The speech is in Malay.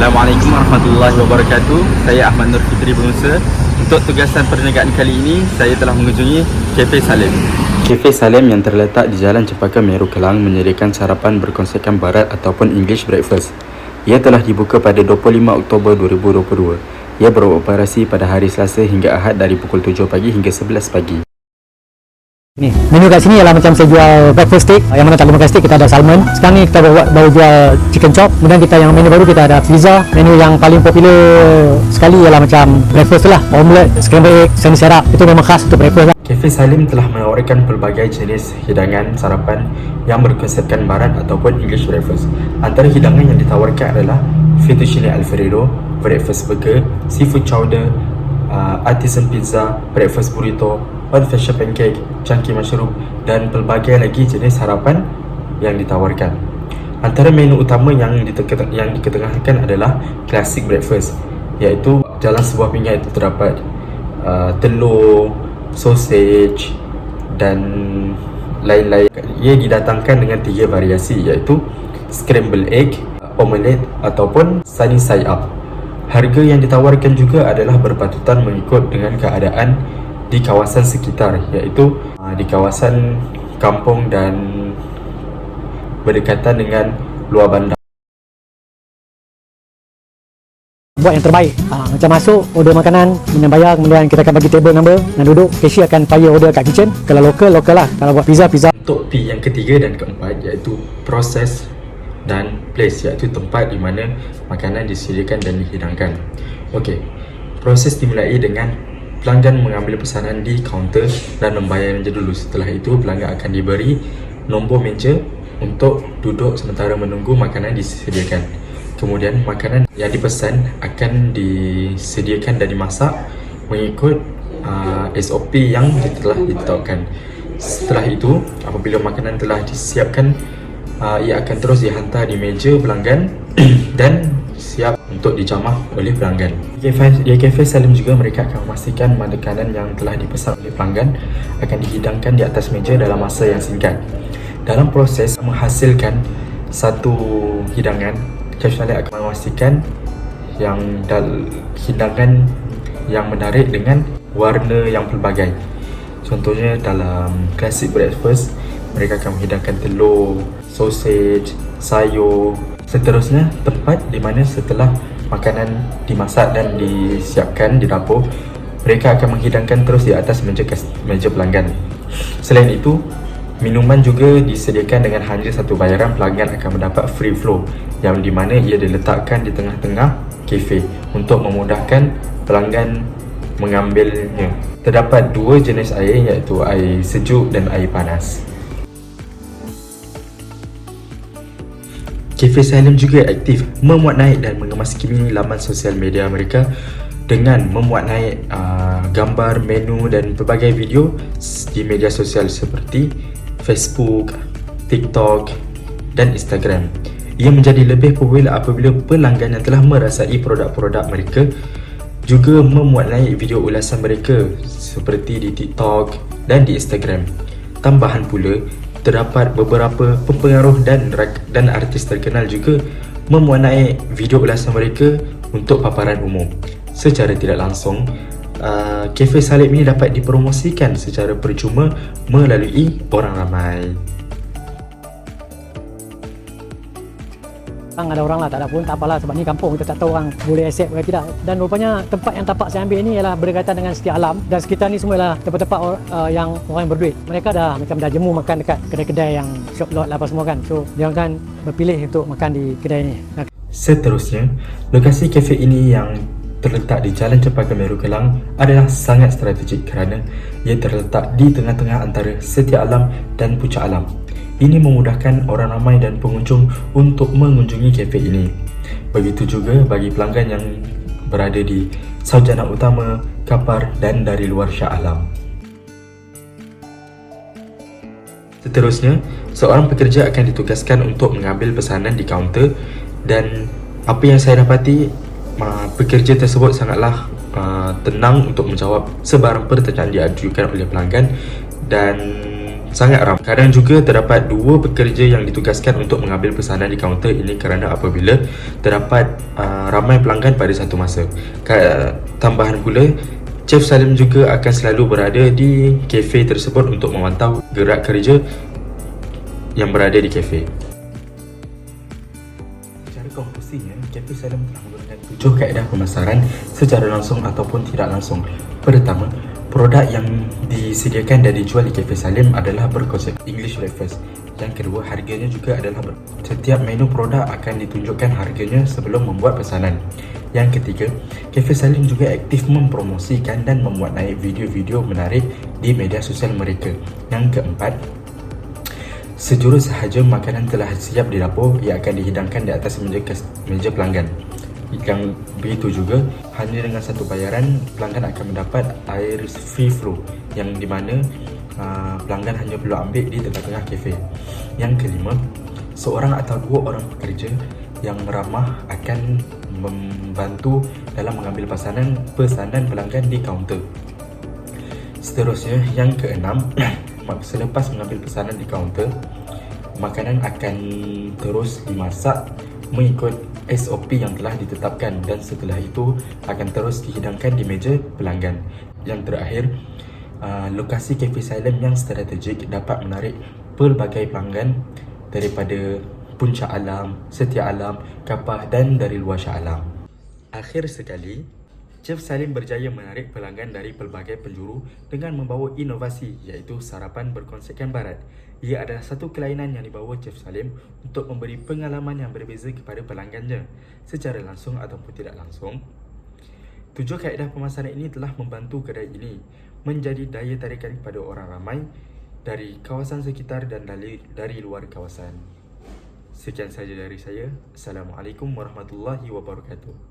Assalamualaikum warahmatullahi wabarakatuh. Saya Ahmad Nur Fitri Pengusaha. Untuk tugasan perniagaan kali ini, saya telah mengunjungi Cafe Salim. Cafe Salim yang terletak di Jalan Cempaka Meru Kelang menyediakan sarapan berkonsepkan barat ataupun English breakfast. Ia telah dibuka pada 25 Oktober 2022. Ia beroperasi pada hari Selasa hingga Ahad dari pukul 7 pagi hingga 11 pagi. Ni, menu kat sini ialah macam saya jual breakfast steak. Yang mana tak ada makan steak, kita ada salmon. Sekarang ni kita baru jual chicken chop. Kemudian kita yang menu baru kita ada pizza. Menu yang paling popular sekali ialah macam breakfast tu lah. Omelette, scrambled egg, sunny serap. Itu memang khas untuk breakfast lah. Cafe Salim telah menawarkan pelbagai jenis hidangan sarapan yang berkonsepkan barat ataupun English breakfast. Antara hidangan yang ditawarkan adalah fettuccine alfredo, breakfast burger, seafood chowder, artisan pizza, breakfast burrito, old fashion pancake, chunky mushroom dan pelbagai lagi jenis sarapan yang ditawarkan. Antara menu utama yang diketengahkan adalah classic breakfast, iaitu dalam sebuah pinggan itu terdapat telur, sausage dan lain-lain. Ia didatangkan dengan 3 variasi, iaitu scrambled egg, omelette ataupun sunny side up. Harga yang ditawarkan juga adalah berpatutan mengikut dengan keadaan di kawasan sekitar, iaitu di kawasan kampung dan berdekatan dengan luar bandar. Buat yang terbaik. Macam masuk, order makanan, kemudian bayar, kemudian kita akan bagi table number dan duduk. Cashier akan fire order kat kitchen. Kalau lokal lah. Kalau buat pizza. Untuk P yang ketiga dan keempat, iaitu proses dan place, iaitu tempat di mana makanan disediakan dan dihidangkan. Okey, proses dimulai dengan pelanggan mengambil pesanan di kaunter dan membayar meja dulu. Setelah itu, pelanggan akan diberi nombor meja untuk duduk sementara menunggu makanan disediakan. Kemudian, makanan yang dipesan akan disediakan dan dimasak mengikut SOP yang telah ditetapkan. Setelah itu, apabila makanan telah disiapkan, ia akan terus dihantar di meja pelanggan dan siap untuk dijamah oleh pelanggan. Di Cafe Salim juga mereka akan memastikan makanan yang telah dipesan oleh pelanggan akan dihidangkan di atas meja dalam masa yang singkat. Dalam proses menghasilkan satu hidangan, Cafe Salim akan memastikan hidangan yang menarik dengan warna yang pelbagai. Contohnya dalam classic breakfast, mereka akan menghidangkan telur, sausage, sayur. Seterusnya, tempat di mana setelah makanan dimasak dan disiapkan di dapur, mereka akan menghidangkan terus di atas meja pelanggan. Selain itu, minuman juga disediakan dengan hanya satu bayaran. Pelanggan akan mendapat free flow yang di mana ia diletakkan di tengah-tengah kafe untuk memudahkan pelanggan mengambilnya. Terdapat 2 jenis air, iaitu air sejuk dan air panas. Cafe Salim juga aktif memuat naik dan mengemaskini laman sosial media mereka dengan memuat naik gambar, menu dan pelbagai video di media sosial seperti Facebook, TikTok dan Instagram. Ia menjadi lebih popular apabila pelanggan yang telah merasai produk-produk mereka juga memuat naik video ulasan mereka seperti di TikTok dan di Instagram. Tambahan pula, terdapat beberapa pempengaruh dan artis terkenal juga memuat naik video ulasan mereka untuk paparan umum. Secara tidak langsung, Cafe Salim ini dapat dipromosikan secara percuma melalui orang ramai. Ada orang lah, tak ada pun, tak apalah, sebab ni kampung, kita tak tahu orang boleh accept ke tidak. Dan rupanya tempat yang tapak saya ambil ni ialah berdekatan dengan sekitar alam, dan sekitar ni semua ialah tempat-tempat yang orang yang berduit. Mereka dah jemu makan dekat kedai-kedai yang shop lot lah apa semua kan. So dia akan berpilih untuk makan di kedai ni. Seterusnya, lokasi kafe ini yang terletak di Jalan Cempaka Meru Kelang adalah sangat strategik kerana ia terletak di tengah-tengah antara Setia Alam dan Puncak Alam. Ini memudahkan orang ramai dan pengunjung untuk mengunjungi kafe ini. Begitu juga bagi pelanggan yang berada di Sarjana Utama, Kapar dan dari luar Shah Alam. Seterusnya, seorang pekerja akan ditugaskan untuk mengambil pesanan di kaunter, dan apa yang saya dapati, pekerja tersebut sangatlah tenang untuk menjawab sebarang pertanyaan diajukan oleh pelanggan dan sangat ramai. Kadang juga terdapat 2 pekerja yang ditugaskan untuk mengambil pesanan di kaunter ini kerana apabila terdapat ramai pelanggan pada satu masa. Tambahan pula, Chef Salim juga akan selalu berada di kafe tersebut untuk memantau gerak kerja yang berada di kafe. Secara konklusinya, Kafe Salim telah menggunakan 7 kaedah pemasaran secara langsung ataupun tidak langsung. Pertama, produk yang disediakan dan dijual di Kafe Salim adalah berkonsep English breakfast. Yang kedua, harganya juga adalah setiap menu produk akan ditunjukkan harganya sebelum membuat pesanan. Yang ketiga, Kafe Salim juga aktif mempromosikan dan memuat naik video-video menarik di media sosial mereka. Yang keempat, sejurus sahaja makanan telah siap di dapur, ia akan dihidangkan di atas meja pelanggan. Yang begitu juga, hanya dengan satu bayaran, pelanggan akan mendapat air free flow yang di mana pelanggan hanya perlu ambil di tengah-tengah kafe. Yang kelima, seorang atau 2 orang pekerja yang ramah akan membantu dalam mengambil pesanan pelanggan di kaunter. Seterusnya, yang keenam, selepas mengambil pesanan di kaunter, makanan akan terus dimasak mengikut SOP yang telah ditetapkan dan setelah itu akan terus dihidangkan di meja pelanggan. Yang terakhir, lokasi Kafe Salim yang strategik dapat menarik pelbagai pelanggan daripada Puncak Alam, Setia Alam, Kapah dan dari luar Shah Alam. Akhir sekali, Chef Salim berjaya menarik pelanggan dari pelbagai penjuru dengan membawa inovasi iaitu sarapan berkonsepkan barat. Ia adalah satu kelainan yang dibawa Chef Salim untuk memberi pengalaman yang berbeza kepada pelanggannya secara langsung ataupun tidak langsung. 7 kaedah pemasaran ini telah membantu kedai ini menjadi daya tarikan kepada orang ramai dari kawasan sekitar dan dari luar kawasan. Sekian sahaja dari saya. Assalamualaikum warahmatullahi wabarakatuh.